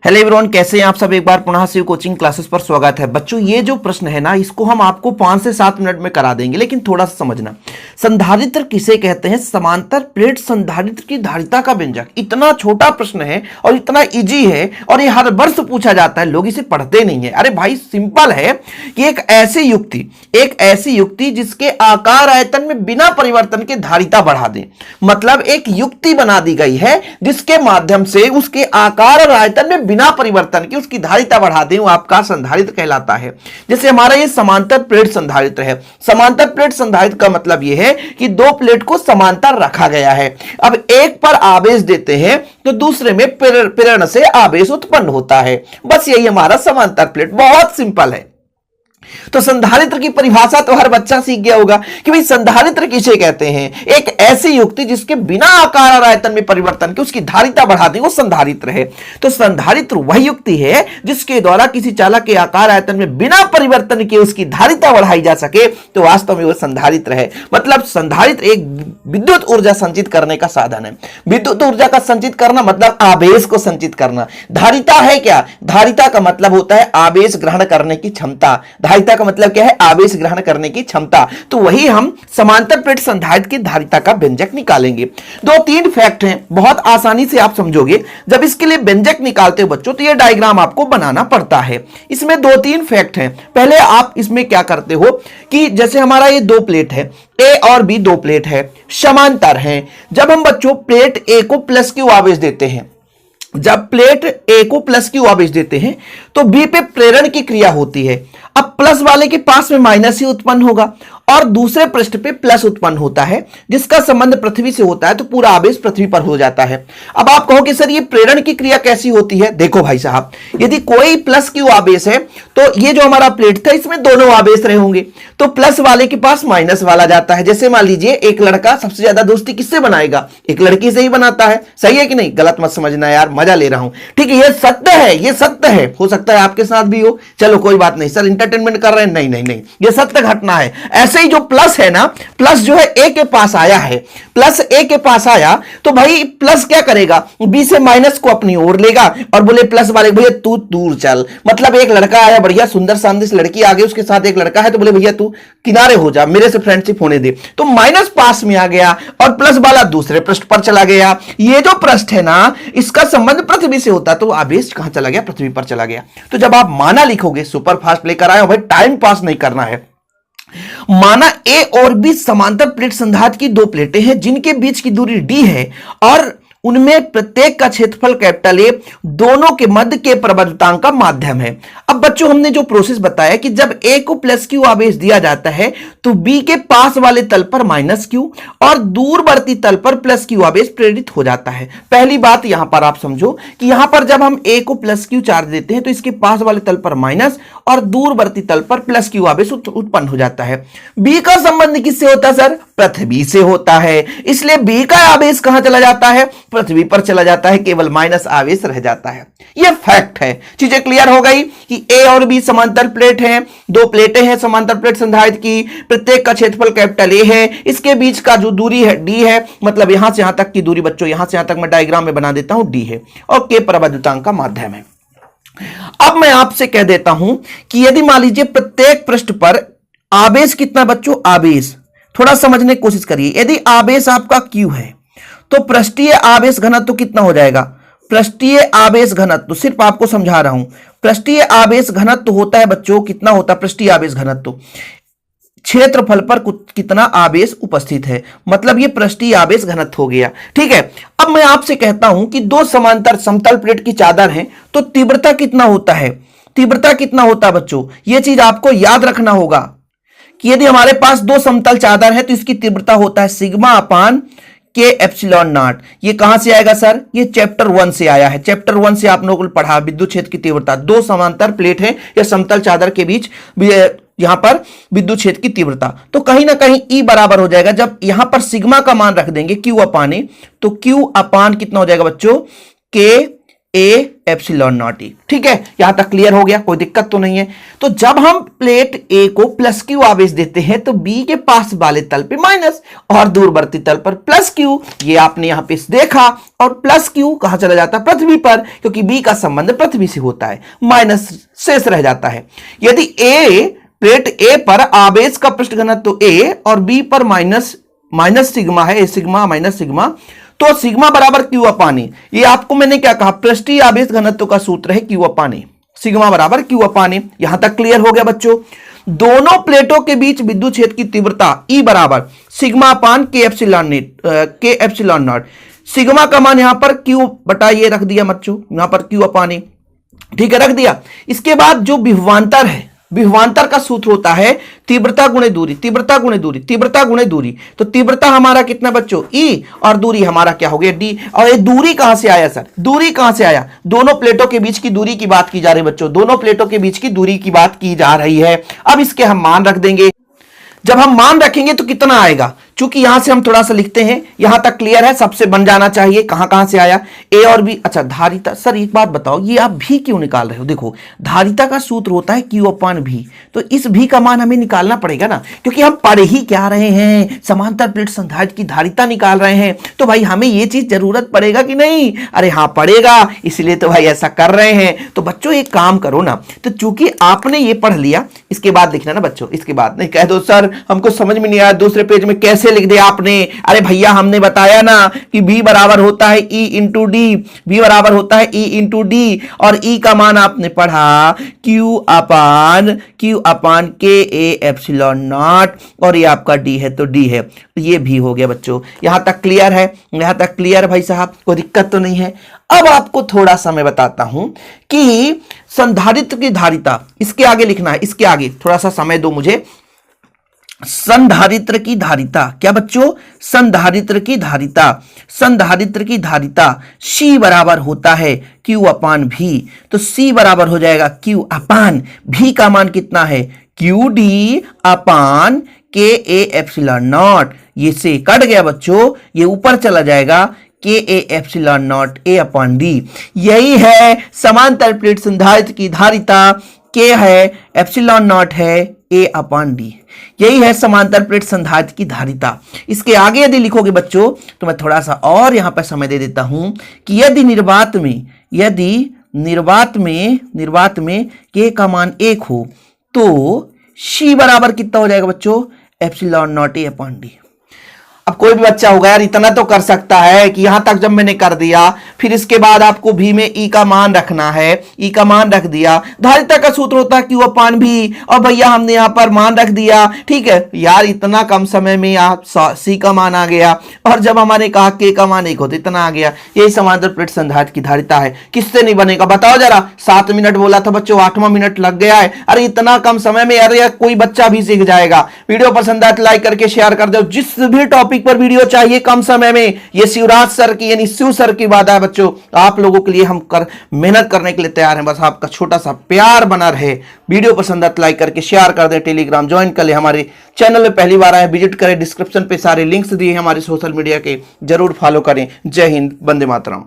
Hello everyone, कैसे हैं आप सब। एक बार पुनः शिव कोचिंग क्लासेस पर स्वागत है। बच्चों, ये जो प्रश्न है ना, इसको हम आपको 5 से 7 मिनट में करा देंगे, लेकिन थोड़ा सा समझना। संधारित्र किसे कहते हैं? समांतर प्लेट संधारित्र की धारिता का व्यंजक। इतना छोटा प्रश्न है और इतना इजी है और ये हर वर्ष पूछा जाता है, लोग इसे पढ़ते नहीं है। अरे भाई, सिंपल है कि एक ऐसी युक्ति जिसके आकार आयतन में बिना परिवर्तन के धारिता बढ़ा दे। मतलब एक युक्ति बना दी गई है जिसके माध्यम से उसके आकार और आयतन में बिना परिवर्तन की उसकी धारिता बढ़ा दें, वो आपका संधारित्र कहलाता है। जैसे हमारा ये समांतर प्लेट संधारित्र है। समांतर प्लेट संधारित्र का मतलब ये है कि दो प्लेट को समांतर रखा गया है। अब एक पर आवेश देते हैं तो दूसरे में प्रेरण से आवेश उत्पन्न होता है। बस यही हमारा समांतर प्लेट, बहुत सिंपल है। तो संधारित्र की परिभाषा तो हर बच्चा सीख गया होगा कि भाई संधारित्र किसे कहते हैं? एक ऐसी युक्ति जिसके बिना आकार और आयतन में परिवर्तन के उसकी धारिता बढ़ा दें, वो संधारित्र है। तो संधारित्र वही युक्ति है जिसके द्वारा किसी चालक के आकार आयतन में बिना परिवर्तन के उसकी धारिता बढ़ाई जा सके, तो वास्तव में वो संधारित्र है। मतलब संधारित्र एक विद्युत ऊर्जा संचित करने का साधन है। विद्युत ऊर्जा का संचित करना मतलब आवेश को संचित करना। धारिता है क्या? धारिता का मतलब होता है आवेश ग्रहण करने की क्षमता। धारिता का मतलब क्या है? आवेश ग्रहण करने की क्षमता। तो वही हम समांतर प्लेट संधारित्र की धारिता का व्यंजक निकालेंगे। 2-3 फैक्ट हैं, बहुत आसानी से आप समझोगे। जब इसके लिए व्यंजक निकालते हो बच्चों, तो ये डायग्राम आपको बनाना पड़ता है। इसमें 2-3 फैक्ट हैं। पहले आप इसमें क्या करते हो कि जैसे हमारा ये 2 प्लेट है, ए और बी 2 प्लेट है, समांतर हैं। जब हम बच्चों प्लेट ए को प्लस क्यू आवेश देते हैं, जब प्लेट ए को प्लस क्यू आवेश देते हैं तो बी पे प्रेरण की क्रिया होती है। अब प्लस वाले के पास में माइनस ही उत्पन्न होगा और दूसरे पृष्ठ पे प्लस उत्पन्न होता है, जिसका संबंध पृथ्वी से होता है, तो पूरा आवेश पृथ्वी पर हो जाता है। अब आप कहो कि सर ये प्रेरण की क्रिया कैसी होती है? देखो भाई साहब, यदि कोई प्लस क्यू आवेश है तो ये जो हमारा प्लेट था इसमें दोनों आवेश रहे होंगे, तो प्लस वाले के पास माइनस वाला जाता है। जैसे मान लीजिए एक लड़का सबसे ज्यादा दोस्ती किससे बनाएगा? एक लड़की से ही बनाता है। सही है कि नहीं? गलत मत समझना यार, मजा ले रहा हूं, ठीक है? ये सत्य है, ये सत्य है। हो सकता है आपके साथ भी हो, चलो कोई बात नहीं। सर इंटरटेनमेंट कर रहे हैं? नहीं नहीं नहीं, ये सत्य घटना है। ऐसे ही जो प्लस है ना, प्लस जो है ए के पास आया है, प्लस ए के पास आया तो भाई प्लस क्या करेगा? बी से माइनस को अपनी ओर लेगा और बोले प्लस वाले भैया तू दूर चल। मतलब एक लड़का आया, बढ़िया सुंदर शानदार लड़की आ गई, उसके साथ एक लड़का है, तो बोले भैया तू किनारे हो जा, मेरे से फ्रेंडशिप होने दे। तो माइनस पास में आ गया और प्लस वाला दूसरे पृष्ठ पर चला गया। ये जो पृष्ठ है ना, इसका संबंध पृथ्वी से होता है, तो आवेश कहां चला गया? पृथ्वी पर चला गया। तो जब आप माना लिखोगे, सुपर फास्ट लेकर आए हो भाई, टाइम पास नहीं करना है। माना ए और बी समांतर प्लेट संधारित्र की 2 प्लेटें हैं जिनके बीच की दूरी डी है और उनमें प्रत्येक का क्षेत्रफल कैपिटल ए दोनों के मध्य के प्रबलतांक का माध्यम है। अब बच्चों, हमने जो प्रोसेस बताया कि जब ए को प्लस क्यू आवेश दिया जाता है तो बी के पास वाले तल पर माइनस क्यू और दूरवर्ती तल पर प्लस क्यू आवेश प्रेरित हो जाता है। पहली बात यहां पर आप समझो कि यहां पर जब हम ए को प्लस क्यू चार्ज देते हैं तो इसके पास वाले तल पर माइनस और दूरवर्ती तल पर प्लस क्यू आवेश उत्पन्न हो जाता है। बी का संबंध किससे होता है सर? पृथ्वी से होता है। इसलिए बी का आवेश कहां चला जाता है? पृथ्वी पर चला जाता है, केवल माइनस आवेश रह जाता है। यह फैक्ट है। चीजें क्लियर हो गई कि ए और बी समांतर प्लेट हैं, 2 प्लेटें हैं समांतर प्लेट संधारित्र की, प्रत्येक का क्षेत्रफल कैपिटल ए है, इसके बीच का जो दूरी है डी है। मतलब यहां से यहां तक की दूरी बच्चों, यहां से यहां तक मैं डायग्राम में बना देता हूं, डी है और के प्रबलतांक का माध्यम है। अब मैं आपसे कह देता हूं कि यदि मान लीजिए प्रत्येक पृष्ठ पर आवेश कितना बच्चों? आवेश थोड़ा समझने की कोशिश करिए। यदि आवेश आपका Q है तो पृष्ठीय आवेश घनत्व कितना हो जाएगा? पृष्ठीय आवेश घनत्व, सिर्फ आपको समझा रहा हूं, पृष्ठीय आवेश घनत्व होता है बच्चों, कितना होता है पृष्ठीय आवेश घनत्व? क्षेत्रफल पर कितना आवेश उपस्थित है, मतलब ये पृष्ठीय आवेश घनत्व हो गया। ठीक है, अब मैं आपसे कहता हूं कि 2 समांतर समतल प्लेट की चादर है तो तीव्रता कितना होता है? तीव्रता कितना होता है बच्चों? यह चीज आपको याद रखना होगा कि यदि हमारे पास 2 समतल चादर है तो इसकी तीव्रता होता है सिग्मा अपान के एप्सिलॉन नॉट। ये कहां से आएगा सर? ये चैप्टर 1 से आया है। चैप्टर 1 से आप लोगों को पढ़ा विद्युत क्षेत्र की तीव्रता। 2 समांतर प्लेट है या समतल चादर के बीच यहां पर विद्युत क्षेत्र की तीव्रता, तो कहीं ना कहीं E बराबर हो जाएगा। जब यहां पर सिग्मा का मान रख देंगे Q अपान ए, तो Q अपान कितना हो जाएगा बच्चों? के ए एप्सिलॉन नॉट ई। ठीक है, यहां तक क्लियर हो गया, कोई दिक्कत तो नहीं है। तो जब हम प्लेट ए को प्लस क्यू आवेश देते हैं तो बी के पास वाले तल पे माइनस और दूरवर्ती तल पर प्लस क्यू, ये आपने यहां पे देखा। और प्लस क्यू कहां चला जाता है? पृथ्वी पर, क्योंकि बी का संबंध पृथ्वी से होता है, माइनस शेष रह जाता है। यदि प्लेट ए पर आवेश का पृष्ठ घनत्व ए और बी पर माइनस सिग्मा है, ए सिग्मा माइनस सिग्मा, तो सिग्मा बराबर क्यू अपान ए। ये आपको मैंने क्या कहा? पृष्ठीय आवेश घनत्व का सूत्र है क्यू अपान ए, सिग्मा बराबर क्यू अपान ए। यहां तक क्लियर हो गया बच्चों? दोनों प्लेटों के बीच विद्युत क्षेत्र की तीव्रता ई बराबर सिग्मा अपान के एप्सिलॉन नॉट। सिग्मा का मान यहां पर क्यू बटा ये रख दिया बच्चों, यहां पर क्यू अपान ए। ठीक है, रख दिया। इसके बाद जो विभवांतर है, विभवांतर का सूत्र होता है तीव्रता गुणे दूरी, तीव्रता गुणे दूरी, तीव्रता गुणे दूरी। तो तीव्रता हमारा कितना बच्चों? ई, और दूरी हमारा क्या हो गया? डी। और ये दूरी कहां से आया सर? दूरी कहां से आया? दोनों प्लेटों के बीच की दूरी की बात की जा रही है बच्चों, दोनों प्लेटों के बीच की दूरी की बात की जा रही है। अब इसके हम मान रख देंगे। जब हम मान रखेंगे तो कितना आएगा? चूंकि यहां से हम थोड़ा सा लिखते हैं, यहां तक क्लियर है, सबसे बन जाना चाहिए। कहां कहां से आया? ए और बी। अच्छा, धारिता। सर एक बात बताओ, ये आप भी क्यों निकाल रहे हो? देखो, धारिता का सूत्र होता है क्यू अपान भी, तो इस भी का मान हमें निकालना पड़ेगा ना, क्योंकि हम पढ़ ही क्या रहे हैं? समांतर प्लेट संधारित्र की धारिता निकाल रहे हैं। तो भाई हमें ये चीज जरूरत पड़ेगा कि नहीं? अरे हाँ पड़ेगा, इसलिए तो भाई ऐसा कर रहे हैं। तो बच्चों एक काम करो ना, तो चूंकि आपने ये पढ़ लिया, इसके बाद लिखना ना बच्चों, इसके बाद नहीं कह दो सर हमको समझ में नहीं आया, दूसरे पेज में कैसे लिख दिया आपने। अरे भैया हमने बताया ना कि B बराबर होता है E इंटू डी, B बराबर होता है E इंटू डी, और E का मान आपने पढ़ा Q अपान के ए एप्सिलॉन नॉट, और ये आपका D है तो D है, ये भी हो गया बच्चों। यहां तक क्लियर है? यहां तक क्लियर भाई साहब, कोई दिक्कत तो नहीं है। अब आपको थोड़ा सा मैं बताता हूं कि संधारित्र की धारिता, इसके आगे लिखना है, इसके आगे थोड़ा सा समय दो मुझे। संधारित्र की धारिता, क्या बच्चों? संधारित्र की धारिता C बराबर होता है Q अपान भी, तो C बराबर हो जाएगा Q अपान भी का मान कितना है? क्यू डी अपान के ए एप्सिलॉन नॉट। ये से कट गया बच्चों, ये ऊपर चला जाएगा के A epsilon not a upon D. यही है समांतर प्लेट संधारित्र की धारिता, के है एप्सिलॉन नॉट है ए अपान डी। यही है समांतर प्लेट संधारित्र की धारिता। इसके आगे यदि लिखोगे बच्चों तो मैं थोड़ा सा और यहां पर समय दे देता हूं कि यदि निर्वात में के का मान 1 हो तो C बराबर कितना हो जाएगा बच्चों? Epsilon not a upon D. अब कोई भी बच्चा होगा यार इतना तो कर सकता है कि यहां तक जब मैंने कर दिया, फिर इसके बाद आपको भी में ई का मान रखना है, ई का मान रख दिया। धारिता का सूत्र होता है क्यू अपान भी, और भैया हमने यहां पर मान रख दिया। ठीक है यार, इतना कम समय में आप सी का मान आ गया, और जब हमारे कहा के का मान 1 हो तो इतना आ गया। यही समांतर प्लेट संधारित्र की धारिता है। किससे नहीं बनेगा बताओ जरा? 7 मिनट बोला था बच्चों, 8वां मिनट लग गया है। अरे इतना कम समय में, अरे कोई बच्चा भी सीख जाएगा। वीडियो पसंद आए तो लाइक करके शेयर कर दो। जिस भी टॉपिक पर वीडियो चाहिए कम समय में, ये शिवराज सर की यानी शिव सर की वादा है बच्चों, आप लोगों के लिए हम मेहनत करने के लिए तैयार हैं। बस आपका छोटा सा प्यार बना रहे। वीडियो पसंद आए तो लाइक करके शेयर कर दें, टेलीग्राम ज्वाइन कर ले, हमारे चैनल में पहली बार आए विजिट करें, डिस्क्रिप्शन पे सारे लिंक्स दिए हैं हमारे सोशल मीडिया के, जरूर फॉलो करें। जय हिंद, वंदे मातरम।